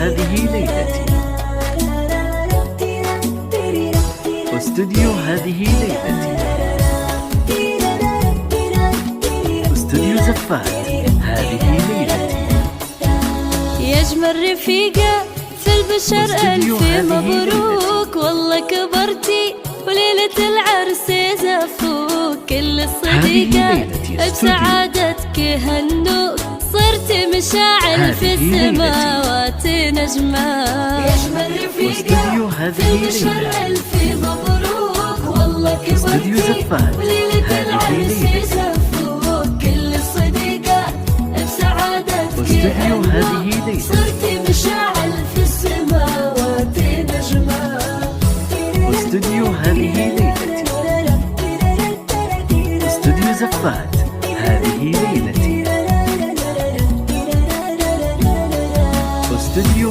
هذه ليلتي. استوديو هذه ليلتي. استوديو زفات هذه ليلتي. يا أجمل رفيقة في البشر ألف مبروك، والله كبرتي وليلة العرس زفوك. كل الصديقات بسعادتك هنوك، صرت مشاعل في السماوات نجمات. يا أجمل رفيقة في البشر ألف مبروك، والله كبرتي وليلة العرس زفوك. كل الصديقات بسعادتك هنوك، صرت مشاعل في السماوات نجمات. استوديو هذه ليلتي. استوديو زفات هذه ليلتي. استوديو